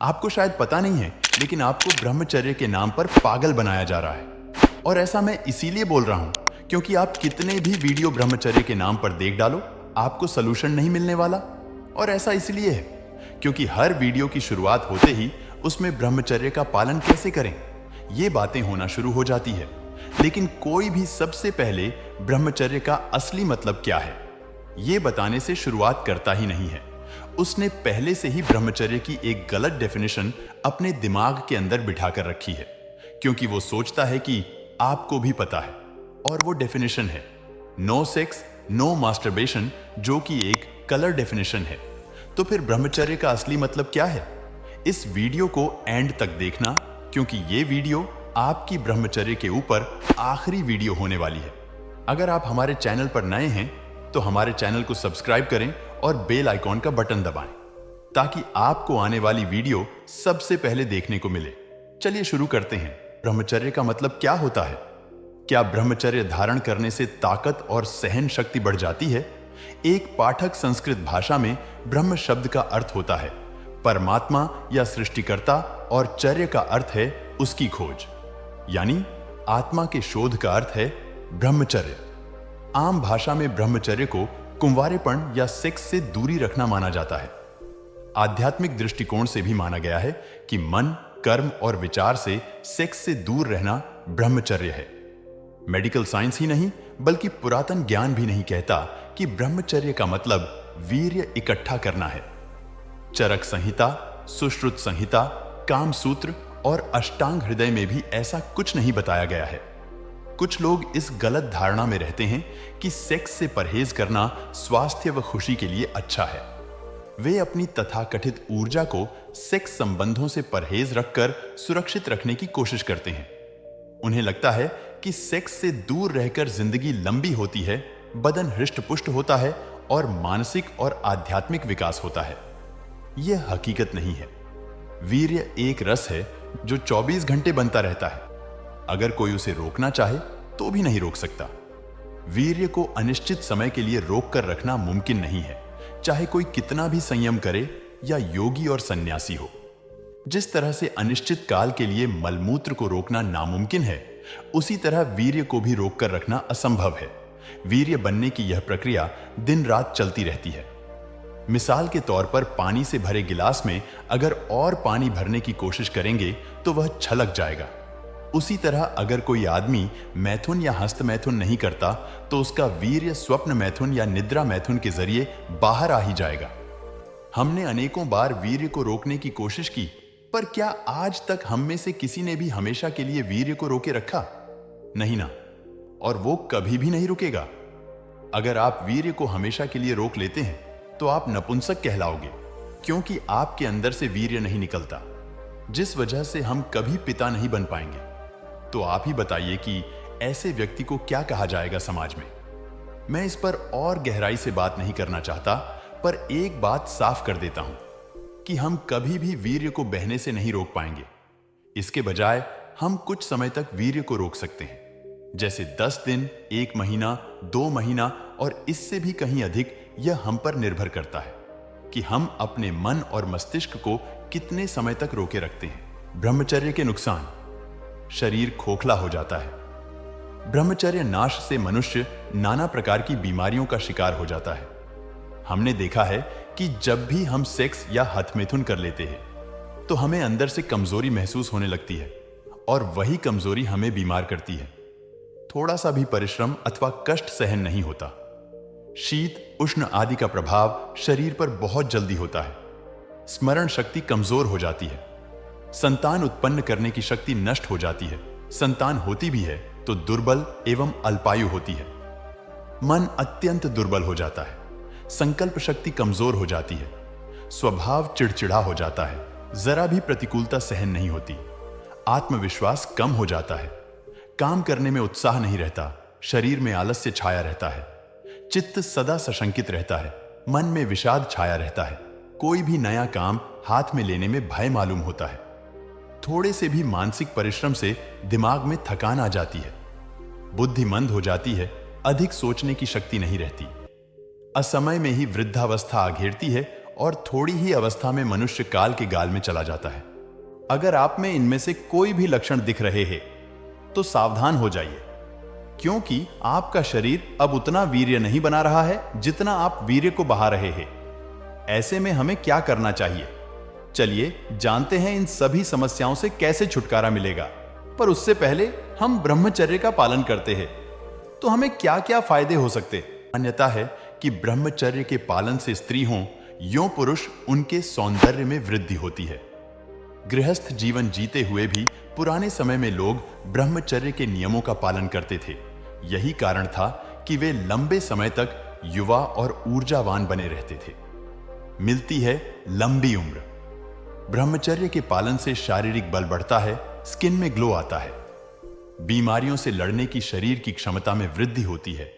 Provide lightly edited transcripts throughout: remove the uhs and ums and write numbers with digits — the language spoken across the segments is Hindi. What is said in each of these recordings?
आपको शायद पता नहीं है, लेकिन आपको ब्रह्मचर्य के नाम पर पागल बनाया जा रहा है। और ऐसा मैं इसीलिए बोल रहा हूं क्योंकि आप कितने भी वीडियो ब्रह्मचर्य के नाम पर देख डालो, आपको सलूशन नहीं मिलने वाला। और ऐसा इसलिए है क्योंकि हर वीडियो की शुरुआत होते ही उसमें ब्रह्मचर्य का पालन कैसे करें, ये बातें होना शुरू हो जाती है। लेकिन कोई भी सबसे पहले ब्रह्मचर्य का असली मतलब क्या है, ये बताने से शुरुआत करता ही नहीं है। उसने पहले से ही ब्रह्मचर्य की एक गलत डेफिनेशन अपने दिमाग के अंदर बिठा कर रखी है, क्योंकि वो सोचता है कि आपको भी पता है। और वो डेफिनेशन है नो सेक्स नो मास्टरबेशन, जो कि एक कलर डेफिनेशन है। तो फिर ब्रह्मचर्य का असली मतलब क्या है? इस वीडियो को एंड तक देखना, क्योंकि ये वीडियो आपकी ब्रह्मचर्य के ऊपर आखिरी वीडियो होने वाली है। अगर आप हमारे चैनल पर नए हैं तो हमारे चैनल को सब्सक्राइब करें और बेल आइकॉन का बटन दबाएं, ताकि आपको आने वाली वीडियो सबसे पहले देखने को मिले। चलिए शुरू करते हैं। ब्रह्मचर्य का मतलब क्या होता है? क्या ब्रह्मचर्य धारण करने से ताकत और सहन शक्ति बढ़ जाती है? एक पाठक संस्कृत भाषा में ब्रह्म शब्द का अर्थ होता है परमात्मा या सृष्टिकर्ता, और चर्य का अर्थ है उसकी खोज, यानी आत्मा के शोध का अर्थ है ब्रह्मचर्य। आम भाषा में ब्रह्मचर्य को कुंवारेपन या सेक्स से दूरी रखना माना जाता है। आध्यात्मिक दृष्टिकोण से भी माना गया है कि मन, कर्म और विचार से सेक्स से दूर रहना ब्रह्मचर्य है। मेडिकल साइंस ही नहीं, बल्कि पुरातन ज्ञान भी नहीं कहता कि ब्रह्मचर्य का मतलब वीर्य इकट्ठा करना है। चरक संहिता, सुश्रुत संहिता, काम सूत्र और अष्टांग हृदय में भी ऐसा कुछ नहीं बताया गया है। कुछ लोग इस गलत धारणा में रहते हैं कि सेक्स से परहेज करना स्वास्थ्य व खुशी के लिए अच्छा है। वे अपनी तथाकथित ऊर्जा को सेक्स संबंधों से परहेज रखकर सुरक्षित रखने की कोशिश करते हैं। उन्हें लगता है कि सेक्स से दूर रहकर जिंदगी लंबी होती है, बदन हृष्ट-पुष्ट होता है और मानसिक और आध्यात्मिक विकास होता है। यह हकीकत नहीं है। वीर्य एक रस है जो 24 घंटे बनता रहता है। अगर कोई उसे रोकना चाहे तो भी नहीं रोक सकता। वीर्य को अनिश्चित समय के लिए रोक कर रखना मुमकिन नहीं है, चाहे कोई कितना भी संयम करे या योगी और सन्यासी हो। जिस तरह से अनिश्चित काल के लिए मलमूत्र को रोकना नामुमकिन है, उसी तरह वीर्य को भी रोक कर रखना असंभव है। वीर्य बनने की यह प्रक्रिया दिन रात चलती रहती है। मिसाल के तौर पर पानी से भरे गिलास में अगर और पानी भरने की कोशिश करेंगे तो वह छलक जाएगा। उसी तरह अगर कोई आदमी मैथुन या हस्त मैथुन नहीं करता तो उसका वीर्य स्वप्न मैथुन या निद्रा मैथुन के जरिए बाहर आ ही जाएगा। हमने अनेकों बार वीर्य को रोकने की कोशिश की, पर क्या आज तक हम में से किसी ने भी हमेशा के लिए वीर्य को रोके रखा? नहीं ना, और वो कभी भी नहीं रुकेगा। अगर आप वीर्य को हमेशा के लिए रोक लेते हैं तो आप नपुंसक कहलाओगे, क्योंकि आपके अंदर से वीर्य नहीं निकलता, जिस वजह से हम कभी पिता नहीं बन पाएंगे। तो आप ही बताइए कि ऐसे व्यक्ति को क्या कहा जाएगा समाज में? मैं इस पर और गहराई से बात नहीं करना चाहता, पर एक बात साफ कर देता हूं कि हम कभी भी वीर्य को बहने से नहीं रोक पाएंगे। इसके बजाय हम कुछ समय तक वीर्य को रोक सकते हैं, जैसे 10 दिन, 1 महीना, 2 महीना, और इससे भी कहीं अधिक। यह हम पर निर्भर करता है कि हम अपने मन और मस्तिष्क को कितने समय तक रोके रखते हैं। ब्रह्मचर्य के नुकसान: शरीर खोखला हो जाता है। ब्रह्मचर्य नाश से मनुष्य नाना प्रकार की बीमारियों का शिकार हो जाता है। हमने देखा है कि जब भी हम सेक्स या हथमिथुन कर लेते हैं तो हमें अंदर से कमजोरी महसूस होने लगती है, और वही कमजोरी हमें बीमार करती है। थोड़ा सा भी परिश्रम अथवा कष्ट सहन नहीं होता। शीत, उष्ण आदि का प्रभाव शरीर पर बहुत जल्दी होता है। स्मरण शक्ति कमजोर हो जाती है। संतान उत्पन्न करने की शक्ति नष्ट हो जाती है। संतान होती भी है तो दुर्बल एवं अल्पायु होती है। मन अत्यंत दुर्बल हो जाता है। संकल्प शक्ति कमजोर हो जाती है। स्वभाव चिड़चिड़ा हो जाता है। जरा भी प्रतिकूलता सहन नहीं होती। आत्मविश्वास कम हो जाता है। काम करने में उत्साह नहीं रहता। शरीर में आलस्य छाया रहता है। चित्त सदा सशंकित रहता है। मन में विषाद छाया रहता है। कोई भी नया काम हाथ में लेने में भय मालूम होता है। थोड़े से भी मानसिक परिश्रम से दिमाग में थकान आ जाती है। बुद्धि मंद हो जाती है। अधिक सोचने की शक्ति नहीं रहती। असमय में ही वृद्धावस्था आ घेरती है और थोड़ी ही अवस्था में मनुष्य काल के गाल में चला जाता है। अगर आप में इनमें से कोई भी लक्षण दिख रहे हैं तो सावधान हो जाइए, क्योंकि आपका शरीर अब उतना वीर्य नहीं बना रहा है जितना आप वीर्य को बहा रहे हैं। ऐसे में हमें क्या करना चाहिए? चलिए जानते हैं इन सभी समस्याओं से कैसे छुटकारा मिलेगा। पर उससे पहले हम ब्रह्मचर्य का पालन करते हैं तो हमें क्या क्या फायदे हो सकते? मान्यता है कि ब्रह्मचर्य के पालन से स्त्री हों यो पुरुष, उनके सौंदर्य में वृद्धि होती है। गृहस्थ जीवन जीते हुए भी पुराने समय में लोग ब्रह्मचर्य के नियमों का पालन करते थे। यही कारण था कि वे लंबे समय तक युवा और ऊर्जावान बने रहते थे। मिलती है लंबी उम्र। ब्रह्मचर्य के पालन से शारीरिक बल बढ़ता है, स्किन में ग्लो आता है, बीमारियों से लड़ने की शरीर की क्षमता में वृद्धि होती है,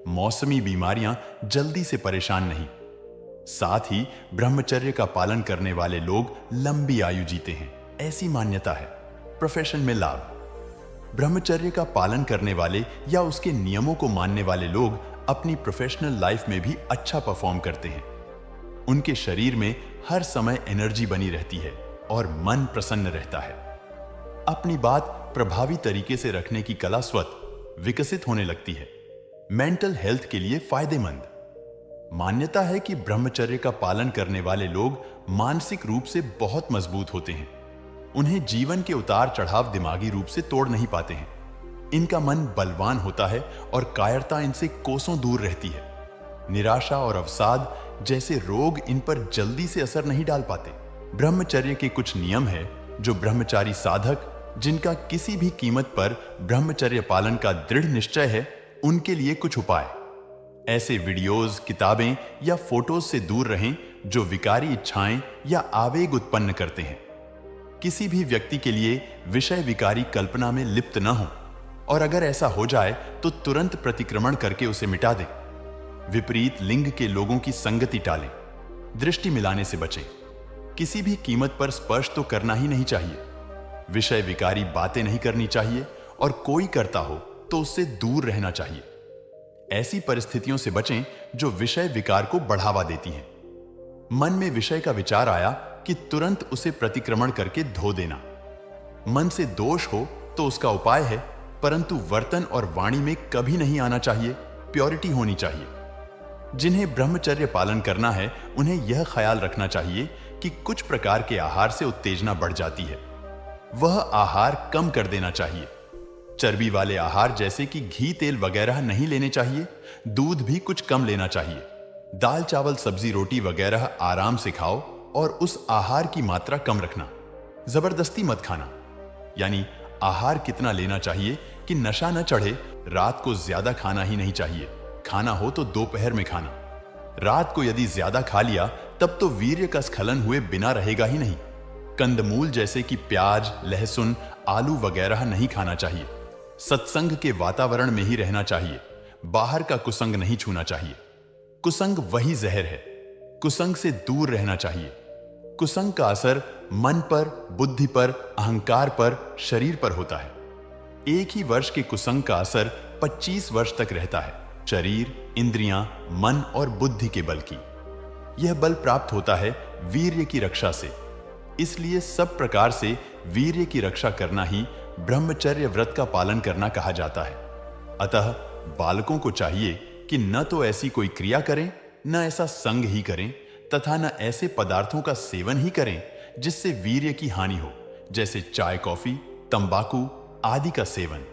मौसमी बीमारियां जल्दी से परेशान नहीं। साथ ही ब्रह्मचर्य का पालन करने वाले लोग लंबी आयु जीते हैं, ऐसी मान्यता है। प्रोफेशन में लाभ। ब्रह्मचर्य का पालन करने वाले या उसके नियमों को मानने वाले लोग अपनी प्रोफेशनल लाइफ में भी अच्छा परफॉर्म करते हैं। उनके शरीर में हर समय एनर्जी बनी रहती है और मन प्रसन्न रहता है। अपनी बात प्रभावी तरीके से रखने की कला स्वतः विकसित होने लगती है। मेंटल हेल्थ के लिए फायदेमंद। मान्यता है कि ब्रह्मचर्य का पालन करने वाले लोग मानसिक रूप से बहुत मजबूत होते हैं। उन्हें जीवन के उतार चढ़ाव दिमागी रूप से तोड़ नहीं पाते हैं। इनका मन बलवान होता है और कायरता इनसे कोसों दूर रहती है। निराशा और अवसाद जैसे रोग इन पर जल्दी से असर नहीं डाल पाते। ब्रह्मचर्य के कुछ नियम है जो ब्रह्मचारी साधक, जिनका किसी भी कीमत पर ब्रह्मचर्य पालन का दृढ़ निश्चय है, उनके लिए कुछ उपाय। ऐसे वीडियोस, किताबें या फोटोज से दूर रहें जो विकारी इच्छाएं या आवेग उत्पन्न करते हैं। किसी भी व्यक्ति के लिए विषय विकारी कल्पना में लिप्त न हो, और अगर ऐसा हो जाए तो तुरंत प्रतिक्रमण करके उसे मिटा दें। विपरीत लिंग के लोगों की संगति टालें। दृष्टि मिलाने से बचें। किसी भी कीमत पर स्पर्श तो करना ही नहीं चाहिए। विषय विकारी बातें नहीं करनी चाहिए, और कोई करता हो तो उससे दूर रहना चाहिए। ऐसी परिस्थितियों से बचें जो विषय विकार को बढ़ावा देती हैं। मन में विषय का विचार आया कि तुरंत उसे प्रतिक्रमण करके धो देना। मन से दोष हो तो उसका उपाय है, परंतु वर्तन और वाणी में कभी नहीं आना चाहिए। प्योरिटी होनी चाहिए। जिन्हें ब्रह्मचर्य पालन करना है उन्हें यह ख्याल रखना चाहिए कि कुछ प्रकार के आहार से उत्तेजना बढ़ जाती है, वह आहार कम कर देना चाहिए। चर्बी वाले आहार जैसे कि घी, तेल वगैरह नहीं लेने चाहिए। दूध भी कुछ कम लेना चाहिए। दाल, चावल, सब्जी, रोटी वगैरह आराम से खाओ और उस आहार की मात्रा कम रखना। जबरदस्ती मत खाना। यानी आहार कितना लेना चाहिए कि नशा न चढ़े। रात को ज्यादा खाना ही नहीं चाहिए। खाना हो तो दोपहर में खाना। रात को यदि ज्यादा खा लिया तब तो वीर्य का स्खलन हुए बिना रहेगा ही नहीं। कंदमूल जैसे कि प्याज, लहसुन, आलू वगैरह नहीं खाना चाहिए। सत्संग के वातावरण में ही रहना चाहिए। बाहर का कुसंग नहीं छूना चाहिए। कुसंग वही जहर है। कुसंग से दूर रहना चाहिए। कुसंग का असर मन पर, बुद्धि पर, अहंकार पर, शरीर पर होता है। एक ही वर्ष के कुसंग का असर 25 वर्ष तक रहता है। शरीर, इंद्रियां, मन और बुद्धि के बल की। यह बल प्राप्त होता है वीर्य की रक्षा से। इसलिए सब प्रकार से वीर्य की रक्षा करना ही ब्रह्मचर्य व्रत का पालन करना कहा जाता है। अतः बालकों को चाहिए कि न तो ऐसी कोई क्रिया करें, न ऐसा संग ही करें, तथा न ऐसे पदार्थों का सेवन ही करें जिससे वीर्य की हानि हो, जैसे चाय, कॉफी, तंबाकू आदि का सेवन।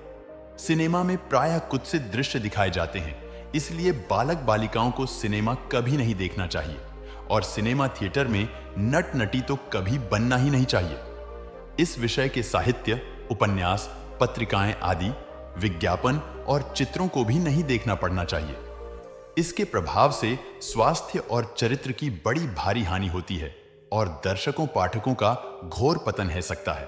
सिनेमा में प्रायः कुत्सित दृश्य दिखाए जाते हैं, इसलिए बालक बालिकाओं को सिनेमा कभी नहीं देखना चाहिए, और सिनेमा थिएटर में नट नटी तो कभी बनना ही नहीं चाहिए। इस विषय के साहित्य, उपन्यास, पत्रिकाएं आदि, विज्ञापन और चित्रों को भी नहीं देखना पड़ना चाहिए। इसके प्रभाव से स्वास्थ्य और चरित्र की बड़ी भारी हानि होती है और दर्शकों पाठकों का घोर पतन है सकता है।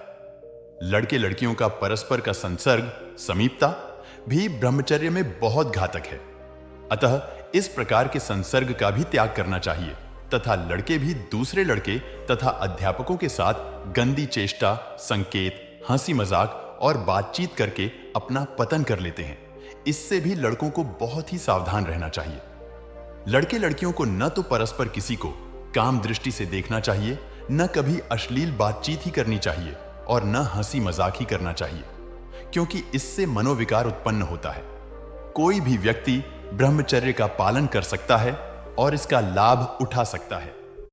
लड़के लड़कियों का परस्पर का संसर्ग, समीपता भी ब्रह्मचर्य में बहुत घातक है। अतः इस प्रकार के संसर्ग का भी त्याग करना चाहिए, तथा लड़के भी दूसरे लड़के तथा अध्यापकों के साथ गंदी चेष्टा, संकेत, हंसी मजाक और बातचीत करके अपना पतन कर लेते हैं। इससे भी लड़कों को बहुत ही सावधान रहना चाहिए। लड़के लड़कियों को न तो परस्पर किसी को काम दृष्टि से देखना चाहिए, न कभी अश्लील बातचीत ही करनी चाहिए और न हंसी मजाक ही करना चाहिए, क्योंकि इससे मनोविकार उत्पन्न होता है। कोई भी व्यक्ति ब्रह्मचर्य का पालन कर सकता है और इसका लाभ उठा सकता है।